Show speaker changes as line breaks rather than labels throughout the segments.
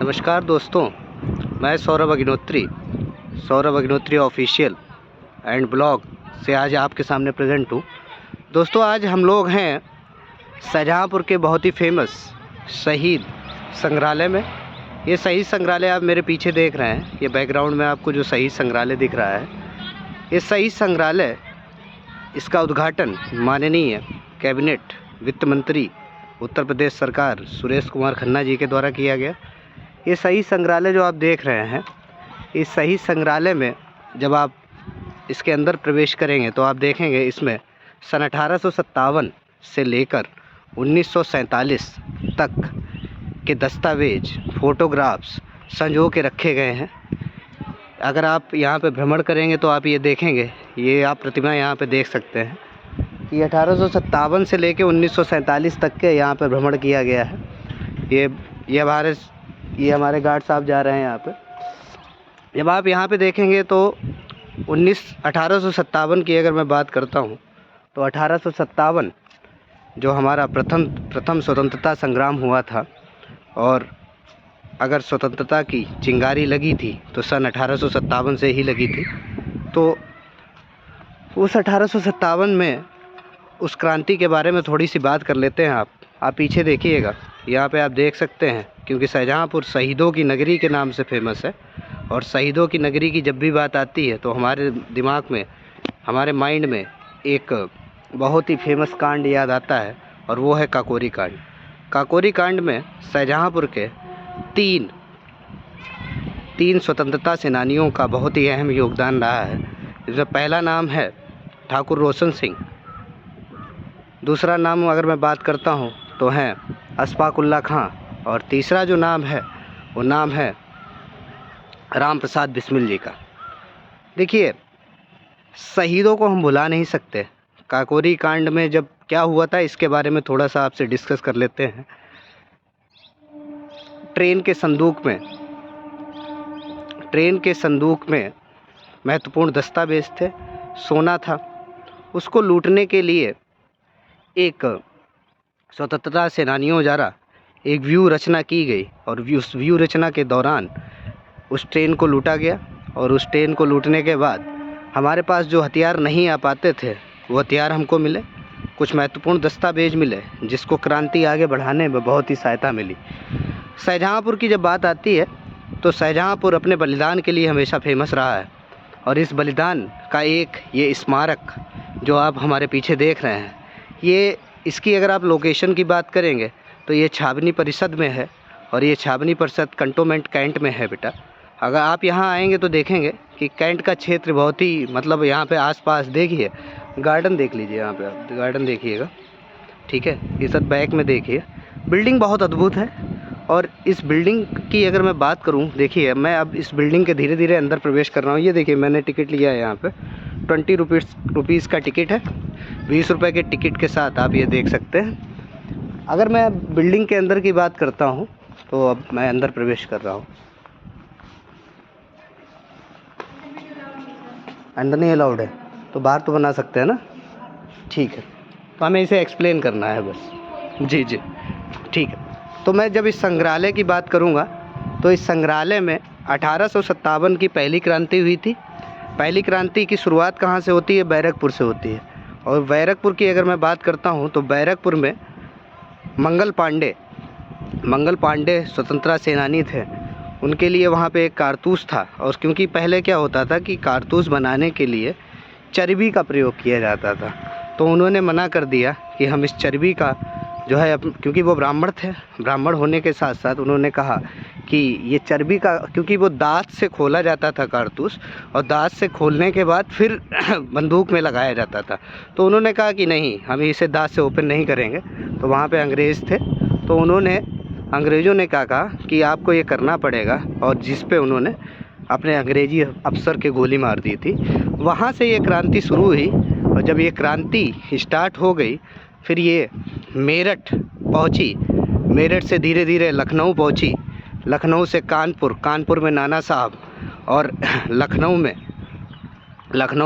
नमस्कार दोस्तों, मैं Saurabh Agnihotri official and blog से आज आपके सामने प्रेजेंट हूँ। दोस्तों, आज हम लोग हैं शाहजहाँपुर के बहुत ही फेमस शहीद संग्रहालय में। ये शहीद संग्रहालय आप मेरे पीछे देख रहे हैं, ये बैकग्राउंड में आपको जो शहीद संग्रहालय दिख रहा है, ये शहीद संग्रहालय, इसका उद्घाटन माननीय कैबिनेट वित्त मंत्री उत्तर प्रदेश सरकार सुरेश कुमार खन्ना जी के द्वारा किया गया। ये शहीद संग्रहालय जो आप देख रहे हैं, इस शहीद संग्रहालय में जब आप इसके अंदर प्रवेश करेंगे तो आप देखेंगे इसमें सन 1857 से लेकर 1947 तक के दस्तावेज, फोटोग्राफ्स संजो के रखे गए हैं। अगर आप यहाँ पे भ्रमण करेंगे तो आप ये देखेंगे, ये आप प्रतिमा यहाँ पे देख सकते हैं। ये 1857 से लेकर 1947 तक के यहाँ पे भ्रमण किया गया है। ये हमारे गार्ड साहब जा रहे हैं यहाँ पे। जब आप यहाँ पे देखेंगे तो 1857 की अगर मैं बात करता हूँ तो 1857 जो हमारा प्रथम स्वतंत्रता संग्राम हुआ था, और अगर स्वतंत्रता की चिंगारी लगी थी तो सन 1857 से ही लगी थी। तो उस 1857 में उस क्रांति के बारे में थोड़ी सी बात कर लेते हैं। आप पीछे देखिएगा, यहाँ पे आप देख सकते हैं, क्योंकि शाहजहाँपुर शहीदों की नगरी के नाम से फेमस है। और शहीदों की नगरी की जब भी बात आती है तो हमारे दिमाग में, हमारे माइंड में एक बहुत ही फेमस कांड याद आता है, और वो है काकोरी कांड। काकोरी कांड में शाहजहाँपुर के तीन स्वतंत्रता सेनानियों का बहुत ही अहम योगदान रहा है। इसमें पहला नाम है ठाकुर रोशन सिंह, दूसरा नाम अगर मैं बात करता हूँ तो हैं अशफाक उल्लाह खां, और तीसरा जो नाम है वो नाम है राम प्रसाद बिस्मिल जी का। देखिए, शहीदों को हम भुला नहीं सकते। काकोरी कांड में जब क्या हुआ था इसके बारे में थोड़ा सा आपसे डिस्कस कर लेते हैं। ट्रेन के संदूक में महत्वपूर्ण दस्तावेज थे, सोना था। उसको लूटने के लिए एक स्वतंत्रता सेनानियों द्वारा एक व्यू रचना की गई, और उस व्यू रचना के दौरान उस ट्रेन को लूटा गया। और उस ट्रेन को लूटने के बाद हमारे पास जो हथियार नहीं आ पाते थे वो हथियार हमको मिले, कुछ महत्वपूर्ण दस्तावेज मिले, जिसको क्रांति आगे बढ़ाने में बहुत ही सहायता मिली। शाहजहाँपुर की जब बात आती है तो शाहजहाँपुर अपने बलिदान के लिए हमेशा फेमस रहा है, और इस बलिदान का ये स्मारक जो आप हमारे पीछे देख रहे हैं, इसकी अगर आप लोकेशन की बात करेंगे तो ये छावनी परिषद में है, और ये छावनी परिषद कंटोनमेंट कैंट में है बेटा। अगर आप यहाँ आएंगे तो देखेंगे कि कैंट का क्षेत्र बहुत ही, मतलब यहाँ पे आसपास देखिए, गार्डन देख लीजिए, यहाँ पे आप गार्डन देखिएगा, ठीक है। ये सब बैक में देखिए, बिल्डिंग बहुत अद्भुत है। और इस बिल्डिंग की अगर मैं बात करूँ, देखिए मैं अब इस बिल्डिंग के धीरे धीरे अंदर प्रवेश कर रहा हूँ। ये देखिए, मैंने टिकट लिया है यहाँ पे, 20 रुपीज़ का टिकट है। 20 रुपये के टिकट के साथ आप ये देख सकते हैं। अगर मैं बिल्डिंग के अंदर की बात करता हूँ तो अब मैं अंदर प्रवेश कर रहा हूँ। अंदर नहीं अलाउड है तो बाहर तो बना सकते हैं ना, ठीक है। तो हमें इसे एक्सप्लेन करना है बस। जी, ठीक है। तो मैं जब इस संग्रहालय की बात करूँगा तो इस संग्रहालय में 1857 की पहली क्रांति हुई थी। पहली क्रांति की शुरुआत कहाँ से होती है? बैरकपुर से होती है। और बैरकपुर की अगर मैं बात करता हूँ तो बैरकपुर में मंगल पांडे स्वतंत्रता सेनानी थे। उनके लिए वहाँ पे एक कारतूस था, और क्योंकि पहले क्या होता था कि कारतूस बनाने के लिए चर्बी का प्रयोग किया जाता था, तो उन्होंने मना कर दिया कि हम इस चर्बी का जो है, क्योंकि वो ब्राह्मण थे, ब्राह्मण होने के साथ साथ उन्होंने कहा कि ये चर्बी का, क्योंकि वो दांत से खोला जाता था कारतूस, और दांत से खोलने के बाद फिर बंदूक में लगाया जाता था, तो उन्होंने कहा कि नहीं, हम इसे दांत से ओपन नहीं करेंगे। तो वहाँ पे अंग्रेज़ थे, तो अंग्रेज़ों ने क्या कहा कि आपको ये करना पड़ेगा, और जिस पे उन्होंने अपने अंग्रेजी अफसर के गोली मार दी थी। वहाँ से ये क्रांति शुरू हुई, और जब ये क्रांति स्टार्ट हो गई फिर ये मेरठ पहुँची, मेरठ से धीरे धीरे लखनऊ पहुँची, लखनऊ से कानपुर में नाना साहब, और लखनऊ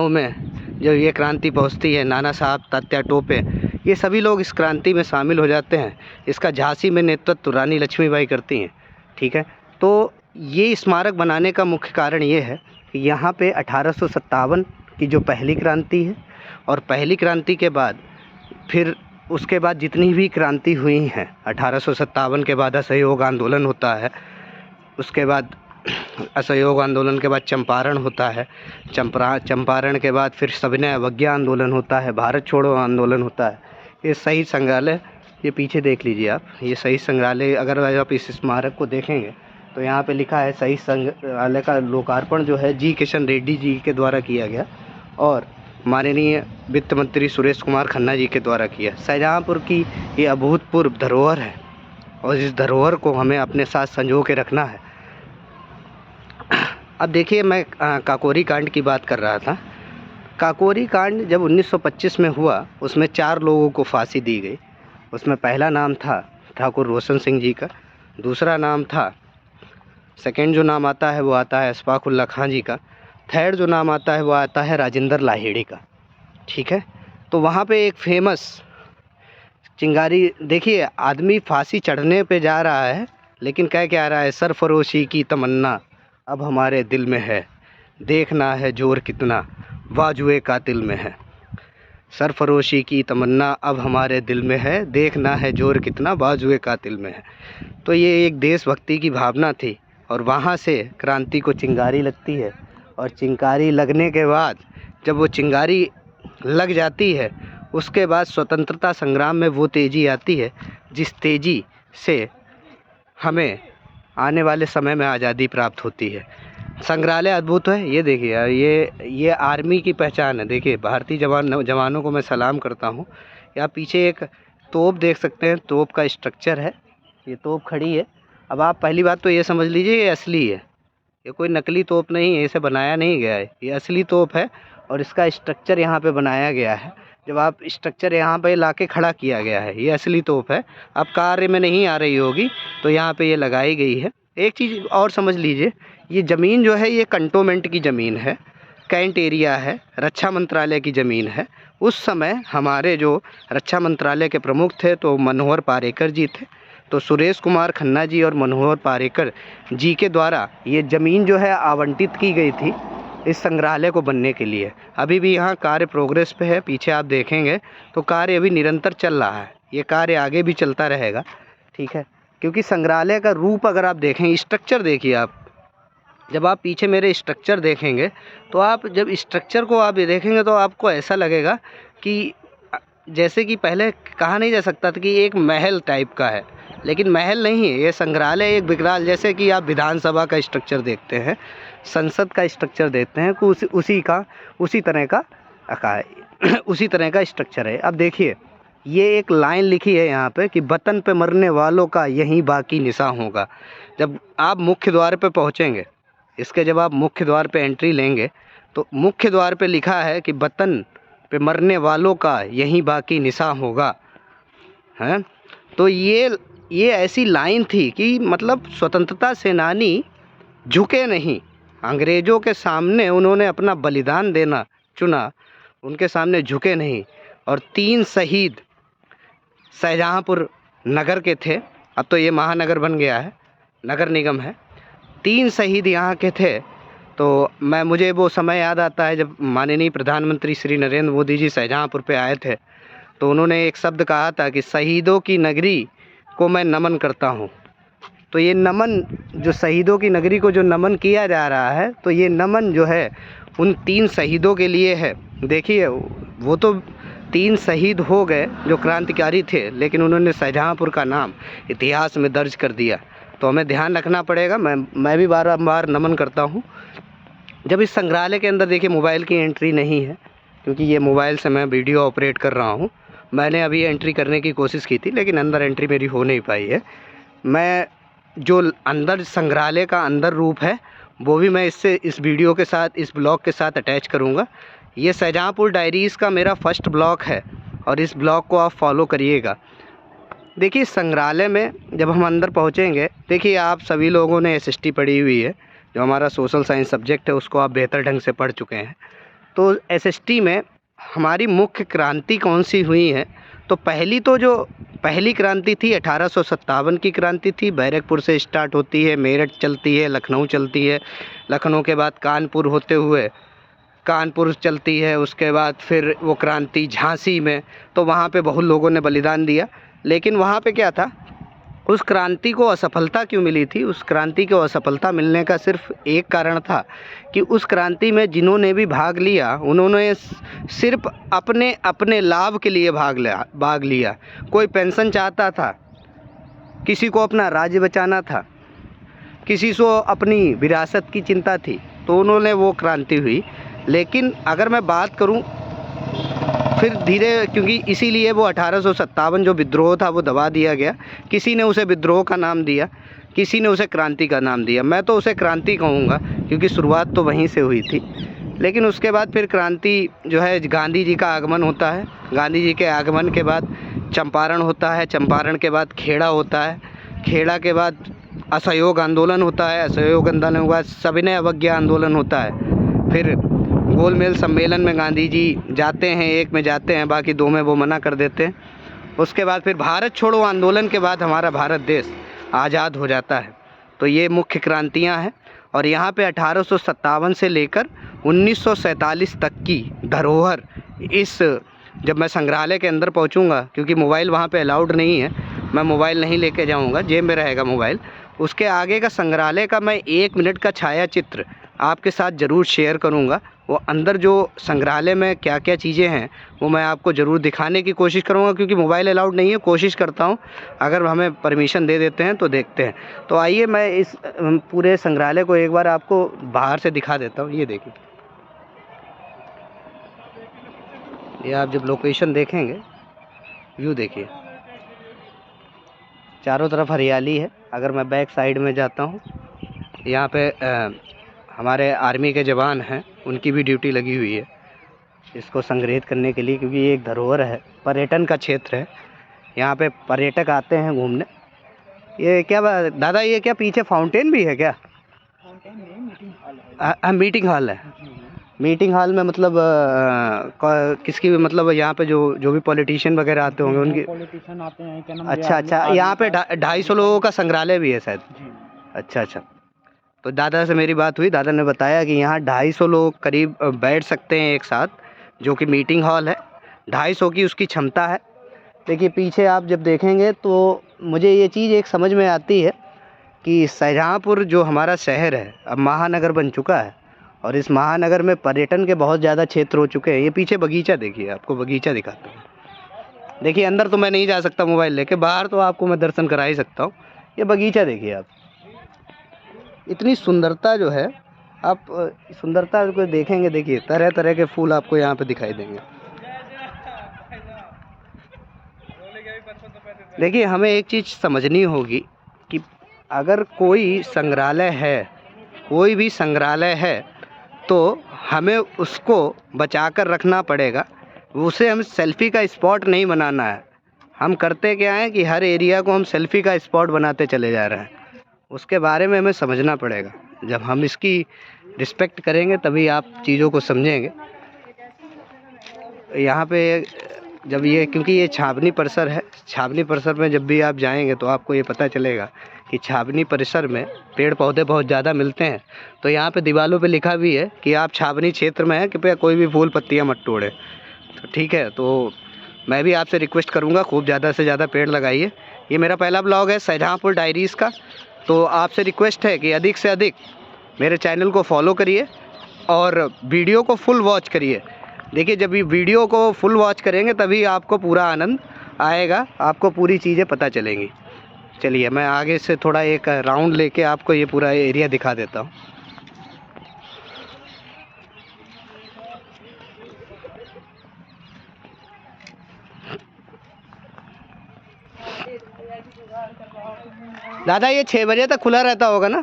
में जब ये क्रांति पहुँचती है, नाना साहब, तात्या टोपे, ये सभी लोग इस क्रांति में शामिल हो जाते हैं। इसका झांसी में नेतृत्व रानी लक्ष्मीबाई करती हैं, ठीक है। तो ये स्मारक बनाने का मुख्य कारण ये है कि यहाँ पे 1857 की जो पहली क्रांति है, और पहली क्रांति के बाद फिर उसके बाद जितनी भी क्रांति हुई हैं, 1857 के बाद असहयोग आंदोलन होता है, उसके बाद असहयोग आंदोलन के बाद चंपारण होता है, चंपारण के बाद फिर सविनय अवज्ञा आंदोलन होता है, भारत छोड़ो आंदोलन होता है। ये शहीद संग्रहालय, ये पीछे देख लीजिए आप, ये शहीद संग्रहालय, अगर आप इस स्मारक को देखेंगे तो यहाँ पे लिखा है शहीद संग्रहालय का लोकार्पण जो है जी किशन रेड्डी जी के द्वारा किया गया और माननीय वित्त मंत्री सुरेश कुमार खन्ना जी के द्वारा किया। शाहजहाँपुर की ये अभूतपूर्व धरोहर है और इस धरोहर को हमें अपने साथ संजो के रखना है। अब देखिए, मैं काकोरी कांड की बात कर रहा था। काकोरी कांड जब 1925 में हुआ, उसमें 4 लोगों को फांसी दी गई। उसमें पहला नाम था ठाकुर रोशन सिंह जी का, दूसरा नाम था, सेकंड जो नाम आता है वो आता है अशफाक उल्लाह खां जी का, थर्ड जो नाम आता है वो आता है राजेंद्र लाहिड़ी का। ठीक है, तो वहाँ पे एक फेमस चिंगारी, देखिए आदमी फांसी चढ़ने पे जा रहा है लेकिन कह क्या रहा है, सरफरोशी की तमन्ना अब हमारे दिल में है, देखना है जोर कितना बाजुए कातिल में है। सरफरोशी की तमन्ना अब हमारे दिल में है, देखना है जोर कितना बाजुए कातिल में है। तो ये एक देशभक्ति की भावना थी और वहाँ से क्रांति को चिंगारी लगती है और चिंगारी लगने के बाद जब वो चिंगारी लग जाती है, उसके बाद स्वतंत्रता संग्राम में वो तेज़ी आती है जिस तेज़ी से हमें आने वाले समय में आज़ादी प्राप्त होती है। संग्रहालय अद्भुत है। ये देखिए यार, ये आर्मी की पहचान है। देखिए भारतीय जवानों को मैं सलाम करता हूँ। यहाँ पीछे एक तोप देख सकते हैं, तोप का स्ट्रक्चर है, ये तोप खड़ी है। अब आप पहली बात तो ये समझ लीजिए ये असली है, ये कोई नकली तोप नहीं है, इसे बनाया नहीं गया है, ये असली तोप है और इसका स्ट्रक्चर यहाँ पे बनाया गया है। जब आप स्ट्रक्चर यहाँ पे ला के खड़ा किया गया है, ये असली तोप है। अब कार्य में नहीं आ रही होगी तो यहाँ पे ये लगाई गई है। एक चीज़ और समझ लीजिए, ये ज़मीन जो है ये कंटोनमेंट की ज़मीन है, कैंट एरिया है, रक्षा मंत्रालय की ज़मीन है। उस समय हमारे जो रक्षा मंत्रालय के प्रमुख थे तो मनोहर पारेकर जी थे, तो सुरेश कुमार खन्ना जी और मनोहर पारेकर जी के द्वारा ये ज़मीन जो है आवंटित की गई थी इस संग्रहालय को बनने के लिए। अभी भी यहाँ कार्य प्रोग्रेस पे है, पीछे आप देखेंगे तो कार्य अभी निरंतर चल रहा है, ये कार्य आगे भी चलता रहेगा। ठीक है, क्योंकि संग्रहालय का रूप अगर आप देखें, स्ट्रक्चर देखिए आप, जब आप पीछे मेरे स्ट्रक्चर देखेंगे तो आप जब स्ट्रक्चर को आप देखेंगे तो आपको ऐसा लगेगा कि जैसे कि पहले कहा नहीं जा सकता था कि एक महल टाइप का है, लेकिन महल नहीं है, ये संग्रहालय एक विकराल, जैसे कि आप विधानसभा का स्ट्रक्चर देखते हैं, संसद का स्ट्रक्चर देखते हैं, उसी तरह का स्ट्रक्चर है। अब देखिए, ये एक लाइन लिखी है यहाँ पे कि वतन पे मरने वालों का यहीं बाकी निशान होगा। जब आप मुख्य द्वार पे पहुँचेंगे, इसके जब आप मुख्य द्वार पे एंट्री लेंगे तो मुख्य द्वार पे लिखा है कि वतन पे मरने वालों का यहीं बाकी निशान होगा, हैं। तो ये ऐसी लाइन थी कि मतलब स्वतंत्रता सेनानी झुके नहीं, अंग्रेज़ों के सामने उन्होंने अपना बलिदान देना चुना, उनके सामने झुके नहीं। और 3 शहीद शाहजहाँपुर नगर के थे, अब तो ये महानगर बन गया है, नगर निगम है। 3 शहीद यहाँ के थे। तो मुझे वो समय याद आता है जब माननीय प्रधानमंत्री श्री नरेंद्र मोदी जी शाहजहाँपुर पे आए थे, तो उन्होंने एक शब्द कहा था कि शहीदों की नगरी को मैं नमन करता हूँ। तो ये नमन, जो शहीदों की नगरी को जो नमन किया जा रहा है, तो ये नमन जो है उन 3 शहीदों के लिए है। देखिए, वो तो 3 शहीद हो गए जो क्रांतिकारी थे, लेकिन उन्होंने शाहजहाँपुर का नाम इतिहास में दर्ज कर दिया। तो हमें ध्यान रखना पड़ेगा। मैं भी बार नमन करता हूँ। जब इस संग्रहालय के अंदर देखिए मोबाइल की एंट्री नहीं है, क्योंकि ये मोबाइल से मैं वीडियो ऑपरेट कर रहा हूँ। मैंने अभी एंट्री करने की कोशिश की थी लेकिन अंदर एंट्री मेरी हो नहीं पाई है। मैं जो अंदर संग्रहालय का अंदर रूप है वो भी मैं इस वीडियो के साथ, इस ब्लॉग के साथ अटैच करूँगा। ये शाहजहाँपुर डायरीज़ का मेरा फर्स्ट ब्लॉग है और इस ब्लॉग को आप फॉलो करिएगा। देखिए, संग्रहालय में जब हम अंदर पहुँचेंगे, देखिए आप सभी लोगों ने SST पढ़ी हुई है, जो हमारा सोशल साइंस सब्जेक्ट है उसको आप बेहतर ढंग से पढ़ चुके हैं। तो SST में हमारी मुख्य क्रांति कौन सी हुई है, तो पहली क्रांति थी 1857 की क्रांति थी। बैरकपुर से स्टार्ट होती है, मेरठ चलती है, लखनऊ चलती है, लखनऊ के बाद कानपुर होते हुए कानपुर चलती है, उसके बाद फिर वो क्रांति झांसी में, तो वहाँ पे बहुत लोगों ने बलिदान दिया। लेकिन वहाँ पे क्या था, उस क्रांति को असफलता क्यों मिली थी? उस क्रांति को असफलता मिलने का सिर्फ एक कारण था कि उस क्रांति में जिन्होंने भी भाग लिया उन्होंने सिर्फ अपने अपने लाभ के लिए भाग लिया। कोई पेंशन चाहता था, किसी को अपना राज्य बचाना था, किसी को अपनी विरासत की चिंता थी, तो उन्होंने वो क्रांति हुई। लेकिन अगर मैं बात करूं फिर धीरे, क्योंकि इसीलिए वो 1857 जो विद्रोह था वो दबा दिया गया। किसी ने उसे विद्रोह का नाम दिया, किसी ने उसे क्रांति का नाम दिया। मैं तो उसे क्रांति कहूँगा क्योंकि शुरुआत तो वहीं से हुई थी। लेकिन उसके बाद फिर क्रांति जो है, गांधी जी का आगमन होता है। गांधी जी के आगमन के बाद चंपारण होता है, चंपारण के बाद खेड़ा होता है, खेड़ा के बाद असहयोग आंदोलन होता है, असहयोग आंदोलन के बाद सविनय अवज्ञा आंदोलन होता है। फिर गोलमेज सम्मेलन में गांधी जी जाते हैं, एक में जाते हैं, बाकी दो में वो मना कर देते हैं। उसके बाद फिर भारत छोड़ो आंदोलन के बाद हमारा भारत देश आज़ाद हो जाता है। तो ये मुख्य क्रांतियां हैं। और यहाँ पे 1857 से लेकर 1947 तक की धरोहर, जब मैं संग्रहालय के अंदर पहुँचूँगा, क्योंकि मोबाइल वहाँ पे अलाउड नहीं है, मैं मोबाइल नहीं लेके जाऊँगा, जेब में रहेगा मोबाइल। उसके आगे का संग्रहालय का मैं 1 मिनट का छाया चित्र आपके साथ ज़रूर शेयर करूँगा। वो अंदर जो संग्रहालय में क्या क्या चीज़ें हैं वो मैं आपको ज़रूर दिखाने की कोशिश करूँगा, क्योंकि मोबाइल अलाउड नहीं है। कोशिश करता हूँ, अगर हमें परमिशन दे देते हैं तो देखते हैं। तो आइए मैं इस पूरे संग्रहालय को एक बार आपको बाहर से दिखा देता हूँ। ये देखिए, ये आप जब लोकेशन देखेंगे, व्यू देखिए, चारों तरफ हरियाली है। अगर मैं बैक साइड में जाता हूँ, यहाँ पे हमारे आर्मी के जवान हैं, उनकी भी ड्यूटी लगी हुई है इसको संग्रहित करने के लिए, क्योंकि ये एक धरोहर है, पर्यटन का क्षेत्र है। यहाँ पे पर्यटक आते हैं घूमने। ये क्या दादा, ये क्या पीछे फाउंटेन भी है क्या? फाउंटेन नहीं, मीटिंग हॉल है। मीटिंग हॉल है। मीटिंग हॉल में मतलब किसकी, मतलब यहाँ पे जो भी पॉलिटिशियन वगैरह आते होंगे उनकी
पॉलिटिशियन आते हैं।
अच्छा, यहाँ पे 250 लोगों का संग्रहालय भी है शायद। अच्छा। तो दादा से मेरी बात हुई, दादा ने बताया कि यहाँ 250 लोग करीब बैठ सकते हैं एक साथ, जो कि मीटिंग हॉल है। 250 की उसकी क्षमता है। देखिए पीछे आप जब देखेंगे तो मुझे ये चीज़ एक समझ में आती है कि शाहजहाँपुर जो हमारा शहर है अब महानगर बन चुका है, और इस महानगर में पर्यटन के बहुत ज़्यादा क्षेत्र हो चुके हैं। ये पीछे बगीचा देखिए, आपको बगीचा दिखाता हूँ। देखिए अंदर तो मैं नहीं जा सकता मोबाइल लेके, बाहर तो आपको मैं दर्शन करा ही सकता हूँ। ये बगीचा देखिए आप, इतनी सुंदरता जो है, आप सुंदरता को देखेंगे, देखिए तरह तरह के फूल आपको यहाँ पे दिखाई देंगे। देखिए हमें एक चीज़ समझनी होगी कि अगर कोई संग्रहालय है, कोई भी संग्रहालय है, तो हमें उसको बचा कर रखना पड़ेगा। उसे हम सेल्फ़ी का स्पॉट नहीं बनाना है। हम करते क्या है कि हर एरिया को हम सेल्फ़ी का स्पॉट बनाते चले जा रहे हैं। उसके बारे में हमें समझना पड़ेगा। जब हम इसकी रिस्पेक्ट करेंगे तभी आप चीज़ों को समझेंगे। यहाँ पे जब ये, क्योंकि ये छावनी परिसर है, छावनी परिसर में जब भी आप जाएंगे तो आपको ये पता चलेगा कि छावनी परिसर में पेड़ पौधे बहुत ज़्यादा मिलते हैं। तो यहाँ पे दीवारों पे लिखा भी है कि आप छावनी क्षेत्र में हैं, कृपया कोई भी फूल पत्तियाँ मत तोड़ें। तो ठीक है, तो मैं भी आपसे रिक्वेस्ट करूँगा खूब ज़्यादा से ज़्यादा पेड़ लगाइए। ये मेरा पहला ब्लॉग है शाहजहाँपुर डायरीज़ का, तो आपसे रिक्वेस्ट है कि अधिक से अधिक मेरे चैनल को फॉलो करिए और वीडियो को फुल वॉच करिए। देखिए जब ये वीडियो को फुल वॉच करेंगे तभी आपको पूरा आनंद आएगा, आपको पूरी चीज़ें पता चलेंगी। चलिए मैं आगे से थोड़ा एक राउंड लेके आपको ये पूरा एरिया दिखा देता हूँ। दादा ये 6 बजे तक खुला रहता होगा ना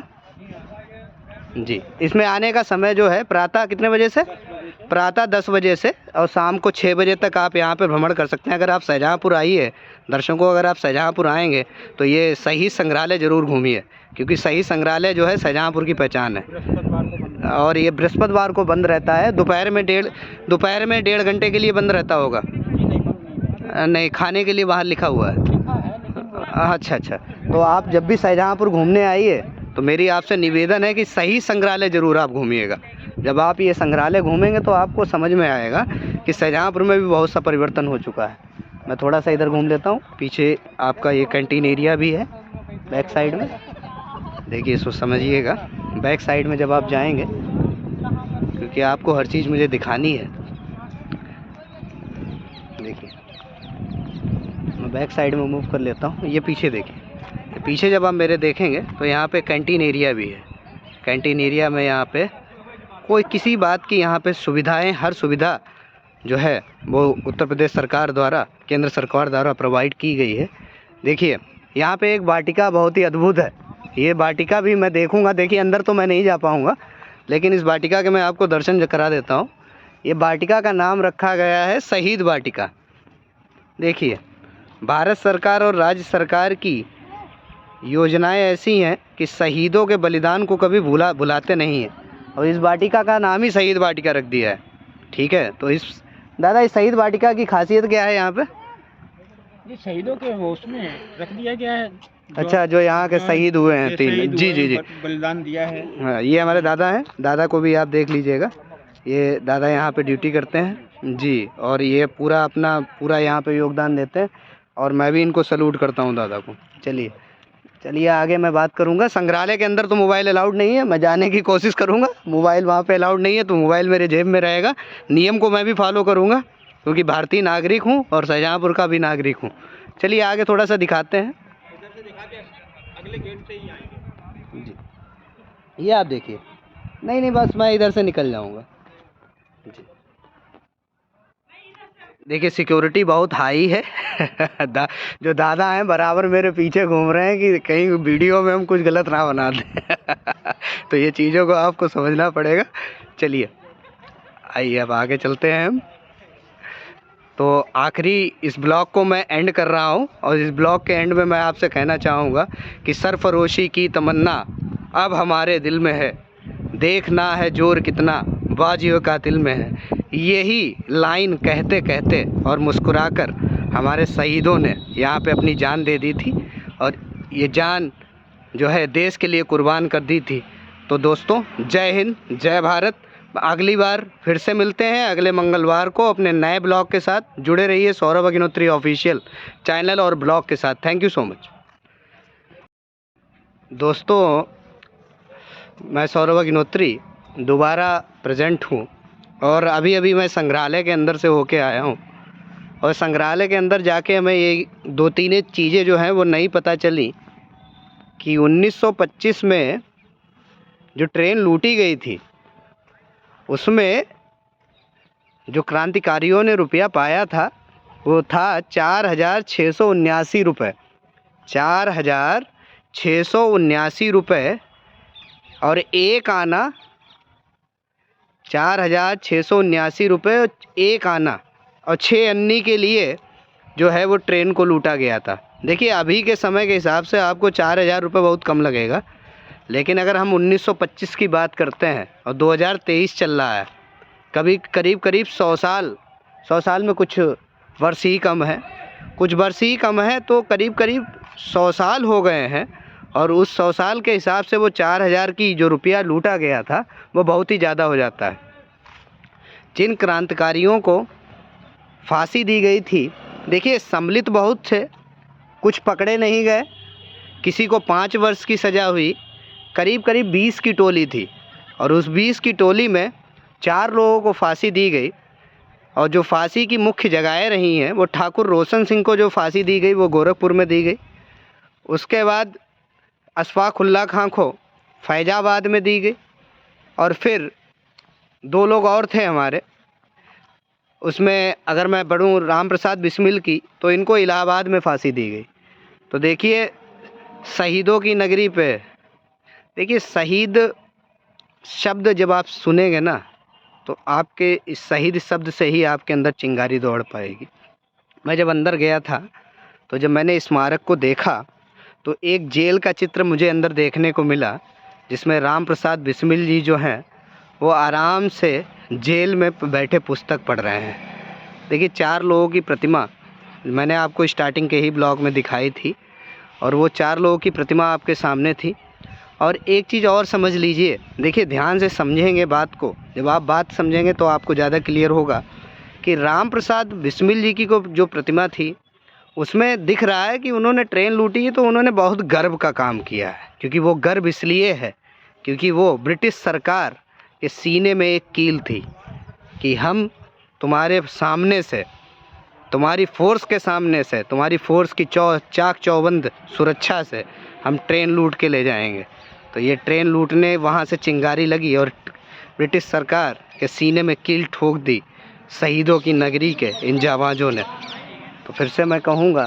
जी? इसमें आने का समय जो है प्रातः कितने बजे से? प्रातः 10 बजे से, और शाम को 6 बजे तक आप यहाँ पे भ्रमण कर सकते हैं। अगर आप शाहजहाँपुर आइए, दर्शकों अगर आप शाहजहाँपुर आएंगे तो ये सही संग्रहालय ज़रूर घूमिए, क्योंकि सही संग्रहालय जो है शाहजहाँपुर की पहचान है। और ये बृहस्पतिवार को बंद रहता है, दोपहर में 1.5 घंटे के लिए बंद रहता होगा। नहीं, खाने के लिए बाहर लिखा हुआ है।
लिखा है लेकिन वो
अच्छा अच्छा, तो आप जब भी शाहजहाँपुर घूमने आइए तो मेरी आपसे निवेदन है कि सही संग्रहालय ज़रूर आप घूमिएगा। जब आप ये संग्रहालय घूमेंगे तो आपको समझ में आएगा कि शाहजहाँपुर में भी बहुत सा परिवर्तन हो चुका है। मैं थोड़ा सा इधर घूम लेता हूँ। पीछे आपका ये कैंटीन एरिया भी है बैक साइड में, देखिए इसको समझिएगा। बैक साइड में जब आप जाएंगे, क्योंकि आपको हर चीज़ मुझे दिखानी है, देखिए मैं बैक साइड में मूव कर लेता हूँ। ये पीछे देखिए, पीछे जब आप मेरे देखेंगे तो यहाँ पे कैंटीन एरिया भी है। कैंटीन एरिया में यहाँ पे कोई किसी बात की यहाँ पे सुविधाएं, हर सुविधा जो है वो उत्तर प्रदेश सरकार द्वारा, केंद्र सरकार द्वारा प्रोवाइड की गई है। देखिए यहाँ पे एक वाटिका बहुत ही अद्भुत है। ये वाटिका भी मैं देखूँगा, देखिए अंदर तो मैं नहीं जा पाऊँगा, लेकिन इस वाटिका के मैं आपको दर्शन करा देता हूँ। ये वाटिका का नाम रखा गया है शहीद वाटिका। देखिए भारत सरकार और राज्य सरकार की योजनाएं ऐसी हैं कि शहीदों के बलिदान को कभी भुलाते नहीं हैं, और इस वाटिका का नाम ही शहीद वाटिका रख दिया है। ठीक है, तो इस दादा इस शहीद वाटिका की खासियत क्या है यहाँ पे?
ये शहीदों के उसमें रख दिया गया है।
अच्छा, जो यहाँ के शहीद हुए हैं तीन, जी जी जी,
बलिदान दिया है।
हाँ, ये हमारे दादा हैं। दादा को भी आप देख लीजिएगा, ये दादा यहाँ पे ड्यूटी करते हैं जी, और ये पूरा अपना पूरा यहाँ पे योगदान देते हैं, और मैं भी इनको सैल्यूट करता हूँ दादा को। चलिए आगे मैं बात करूँगा। संग्रहालय के अंदर तो मोबाइल अलाउड नहीं है, मैं जाने की कोशिश करूँगा। मोबाइल वहाँ पे अलाउड नहीं है, तो मोबाइल मेरे जेब में रहेगा। नियम को मैं भी फॉलो करूँगा, क्योंकि भारतीय नागरिक हूँ और शाहजहाँपुर का भी नागरिक हूँ। चलिए आगे थोड़ा सा दिखाते हैं।
अगले गेट से ही आएंगे
जी, ये आप देखिए। नहीं बस मैं इधर से निकल जाऊँगा जी। देखिए सिक्योरिटी बहुत हाई है। जो दादा हैं बराबर मेरे पीछे घूम रहे हैं कि कहीं वीडियो में हम कुछ गलत ना बना दें। तो ये चीज़ों को आपको समझना पड़ेगा। चलिए आइए अब आगे चलते हैं हम। तो आखिरी इस ब्लॉग को मैं एंड कर रहा हूँ, और इस ब्लॉग के एंड में मैं आपसे कहना चाहूँगा कि सरफरोशी की तमन्ना अब हमारे दिल में है, देखना है जोर कितना बाजियों का दिल में है। यही लाइन कहते कहते और मुस्कुराकर हमारे शहीदों ने यहाँ पे अपनी जान दे दी थी, और ये जान जो है देश के लिए कुर्बान कर दी थी। तो दोस्तों जय हिंद, जय भारत। अगली बार फिर से मिलते हैं अगले मंगलवार को अपने नए ब्लॉग के साथ। जुड़े रहिए सौरभ अग्निहोत्री ऑफिशियल चैनल और ब्लॉग के साथ। थैंक यू सो मच दोस्तों। मैं सौरभ अग्निहोत्री दोबारा प्रेजेंट हूँ, और अभी मैं संग्रहालय के अंदर से होके आया हूँ, और संग्रहालय के अंदर जाके हमें ये दो तीन चीज़ें जो हैं वो नहीं पता चली कि 1925 में जो ट्रेन लूटी गई थी उसमें जो क्रांतिकारियों ने रुपया पाया था वो था 4,679 रुपये। 4,679 रुपये, और एक आना 4,679 रुपये एक आना, और 6 अन्नी के लिए जो है वो ट्रेन को लूटा गया था। देखिए अभी के समय के हिसाब से आपको 4,000 रुपये बहुत कम लगेगा, लेकिन अगर हम 1925 की बात करते हैं और 2023 चल रहा है, कभी करीब 100 साल में कुछ वर्ष ही कम है, तो करीब 100 साल हो गए हैं, और उस 100 साल के हिसाब से वो 4,000 की जो रुपया लूटा गया था वो बहुत ही ज़्यादा हो जाता है। जिन क्रांतिकारियों को फांसी दी गई थी, देखिए सम्मिलित बहुत थे, कुछ पकड़े नहीं गए, किसी को 5 वर्ष की सज़ा हुई। करीब 20 की टोली थी, और उस 20 की टोली में 4 लोगों को फांसी दी गई, और जो फांसी की मुख्य जगहें रही हैं वो ठाकुर रोशन सिंह को जो फांसी दी गई वो गोरखपुर में दी गई। उसके बाद अशफाक उल्लाह खां को फैजाबाद में दी गई, और फिर 2 लोग और थे हमारे, उसमें अगर मैं बढ़ूँ राम प्रसाद बिस्मिल की, तो इनको इलाहाबाद में फांसी दी गई। तो देखिए शहीदों की नगरी पे, देखिए शहीद शब्द जब आप सुनेंगे ना तो आपके इस शहीद शब्द से ही आपके अंदर चिंगारी दौड़ पाएगी। मैं जब अंदर गया था तो जब मैंने स्मारक को देखा तो एक जेल का चित्र मुझे अंदर देखने को मिला, जिसमें राम प्रसाद बिस्मिल जी जो हैं वो आराम से जेल में बैठे पुस्तक पढ़ रहे हैं। देखिए 4 लोगों की प्रतिमा मैंने आपको स्टार्टिंग के ही ब्लॉग में दिखाई थी, और वो 4 लोगों की प्रतिमा आपके सामने थी। और एक चीज़ और समझ लीजिए, देखिए ध्यान से समझेंगे बात को, जब आप बात समझेंगे तो आपको ज़्यादा क्लियर होगा कि राम प्रसाद बिस्मिल जी की को जो प्रतिमा थी उसमें दिख रहा है कि उन्होंने ट्रेन लूटी है, तो उन्होंने बहुत गर्व का काम किया है। क्योंकि वो गर्व इसलिए है क्योंकि वो ब्रिटिश सरकार के सीने में एक कील थी कि हम तुम्हारे सामने से, तुम्हारी फ़ोर्स के सामने से, तुम्हारी फ़ोर्स की चाक चौबंद सुरक्षा से हम ट्रेन लूट के ले जाएंगे। तो ये ट्रेन लूटने वहाँ से चिंगारी लगी और ब्रिटिश सरकार के सीने में कील ठोक दी शहीदों की नगरी के इन जाबाजों ने। तो फिर से मैं कहूँगा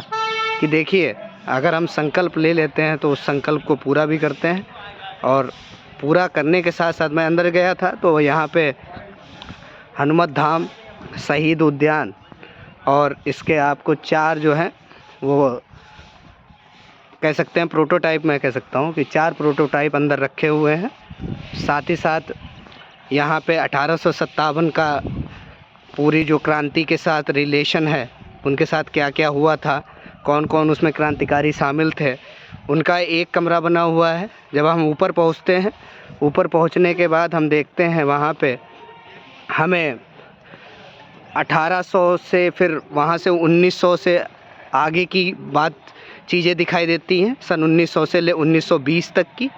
कि देखिए, अगर हम संकल्प ले लेते हैं तो उस संकल्प को पूरा भी करते हैं। और पूरा करने के साथ साथ मैं अंदर गया था तो यहाँ पे हनुमत धाम, शहीद उद्यान और इसके आपको 4 जो हैं वो कह सकते हैं प्रोटोटाइप, मैं कह सकता हूँ कि 4 प्रोटोटाइप अंदर रखे हुए हैं। साथ ही साथ यहाँ पे 1857 का पूरी जो क्रांति के साथ रिलेशन है, उनके साथ क्या क्या हुआ था, कौन कौन उसमें क्रांतिकारी शामिल थे, उनका एक कमरा बना हुआ है। जब हम ऊपर पहुँचते हैं, ऊपर पहुँचने के बाद हम देखते हैं वहाँ पे हमें 1800 से फिर वहाँ से 1900 से आगे की बात चीज़ें दिखाई देती हैं, सन 1900 से ले 1920 तक की।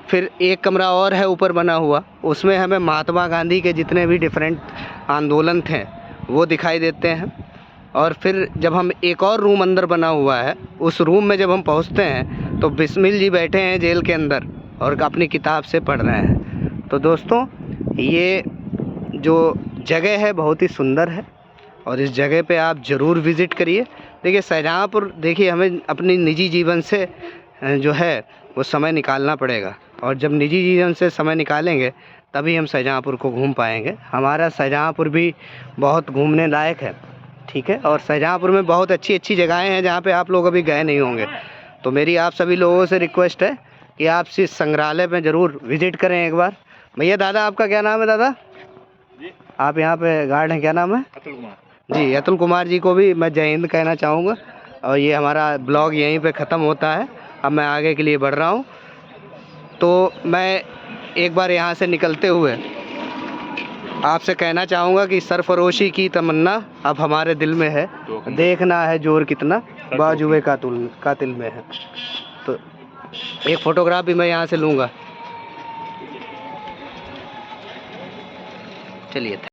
फिर एक कमरा और है ऊपर बना हुआ, उसमें हमें महात्मा गांधी के जितने भी डिफरेंट आंदोलन थे वो दिखाई देते हैं। और फिर जब हम एक और रूम अंदर बना हुआ है, उस रूम में जब हम पहुंचते हैं तो बिस्मिल जी बैठे हैं जेल के अंदर और अपनी किताब से पढ़ रहे हैं। तो दोस्तों, ये जो जगह है बहुत ही सुंदर है और इस जगह पे आप ज़रूर विज़िट करिए। देखिए शाहजहाँपुर, देखिए हमें अपनी निजी जीवन से जो है वो समय निकालना पड़ेगा, और जब निजी जीवन से समय निकालेंगे तभी हम शाहजहाँपुर को घूम पाएंगे। हमारा शाहजहाँपुर भी बहुत घूमने लायक है, ठीक है। और शाहजहाँपुर में बहुत अच्छी अच्छी जगहें हैं जहाँ पे आप लोग अभी गए नहीं होंगे। तो मेरी आप सभी लोगों से रिक्वेस्ट है कि आप इस संग्रहालय में ज़रूर विज़िट करें एक बार। भैया, दादा आपका क्या नाम है? दादा
जी,
आप यहाँ पे गार्ड हैं, क्या नाम है?
अतुल कुमार
जी, अतुल कुमार जी को भी मैं जय हिंद कहना चाहूँगा। और ये हमारा ब्लॉग यहीं पे ख़त्म होता है, अब मैं आगे के लिए बढ़ रहा हूँ। तो मैं एक बार यहाँ से निकलते हुए आपसे कहना चाहूँगा कि सरफरोशी की तमन्ना अब हमारे दिल में है, देखना है जोर कितना बाजुए कातिल में है। तो एक फ़ोटोग्राफ भी मैं यहाँ से लूँगा। चलिए।